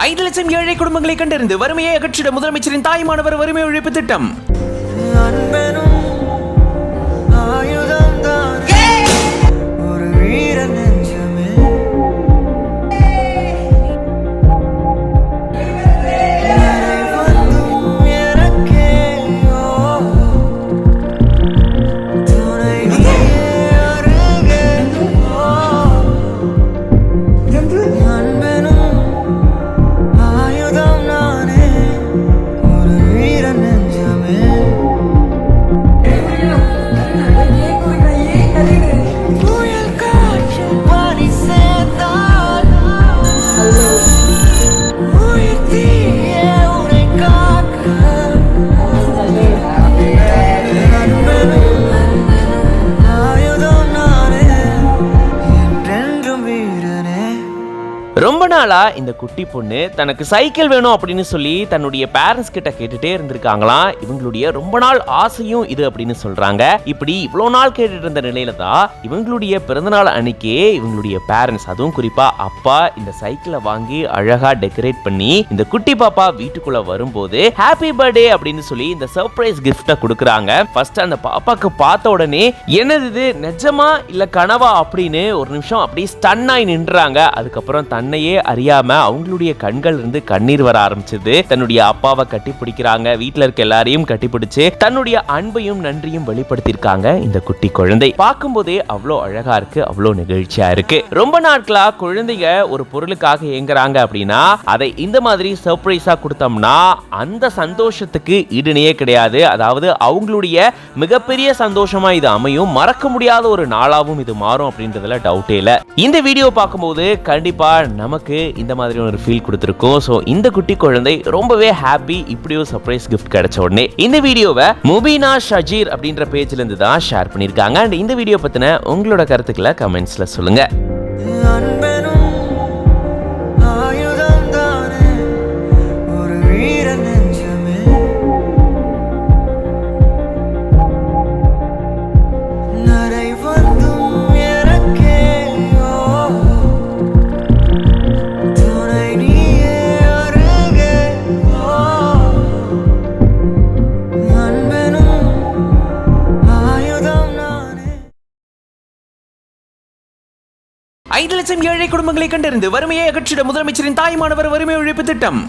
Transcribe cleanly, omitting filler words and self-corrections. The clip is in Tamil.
5 லட்சம் ஏழை குடும்பங்களை கண்டறிந்து வறுமையை அகற்றிட முதலமைச்சரின் தாய்மானவர் வறுமை ஒழிப்பு திட்டம். ரொம்ப நாளா இந்த குட்டி பொண்ணு தனக்கு சைக்கிள் வேணும் அப்படின்னு சொல்லி தன்னுடைய பேரண்ட்ஸ் கிட்ட கேட்டுட்டே இருந்திருக்காங்களாம். இவங்களுடைய ரொம்ப நாள் ஆசையும் இது அப்படின்னு சொல்றாங்க. இப்படி இவ்வளவு நாள் கேட்டுட்டு இருந்த நிலையில தான் இவங்களுடைய பிறந்தநாள் அன்னைக்கே இவங்களுடைய பேரண்ட்ஸ், அதுவும் குறிப்பா அப்பா, இந்த சைக்கிளை வாங்கி அழகா டெக்கரேட் பண்ணி இந்த குட்டி பாப்பா வீட்டுக்குள்ள வரும்போது ஹாப்பி பர்த்டே அப்படின்னு சொல்லி இந்த சர்ப்ரைஸ் கிஃப்ட கொடுக்கறாங்க. ஃபர்ஸ்ட் அந்த பாப்பாக்கு பார்த்த உடனே என்னது இது, நிஜமா இல்ல கனவா அப்படின்னு ஒரு நிமிஷம் அப்படியே ஸ்டன் ஆகி நின்றாங்க. அதுக்கப்புறம் தன்னையே அறியாம அவங்களுடைய கண்கள் இருந்து கண்ணீர் வர ஆரம்பிச்சது. தன்னுடைய அப்பாவை கட்டி பிடிக்கிறாங்க. வீட்டுல இருக்க எல்லாரையும் கட்டி பிடிச்சு தன்னுடைய அன்பையும் நன்றியும் வெளிப்படுத்திருக்காங்க. இந்த குட்டி குழந்தை பார்க்கும் போதே அவ்வளோ அழகா இருக்கு, அவ்வளோ நிகழ்ச்சியா இருக்கு. ரொம்ப நாட்களா குழந்தைங்க ஒரு பொருளுக்காக ஏங்குறாங்க அப்படின்னா அதை இந்த மாதிரி சர்ப்ரைஸா கொடுத்தோம்னா அந்த சந்தோஷத்துக்கு ஈடுணையே கிடையாது. அதாவது அவங்களுடைய மிகப்பெரிய சந்தோஷமா இது அமையும். மறக்க முடியாத ஒரு நாளாவும் இது மாறும் அப்படின்றதுல டவுட்டே இல்ல. இந்த வீடியோ பார்க்கும்போது கண்டிப்பா நமக்கு இந்த மாதிரி ஒரு ஃபீல் கொடுத்திருக்கும். சோ இந்த குட்டி குழந்தை ரொம்பவே ஹாப்பி. இப்படி ஒரு சர்ப்ரைஸ் கிஃப்ட் கிடைச்ச உடனே இந்த வீடியோவை முபீனா ஷஜீர் அப்படின்ற பேஜ்ல இருந்து தான் ஷேர் பண்ணிருக்காங்க. அண்ட் இந்த வீடியோ பத்தின உங்களோட கருத்துக்களை கமெண்ட்ஸ்ல சொல்லுங்க. ஐந்து லட்சம் ஏழை குடும்பங்களை கண்டறிந்து வறுமையை அகற்றிட முதலமைச்சரின் தாய்மானவர் வறுமை ஒழிப்பு திட்டம்.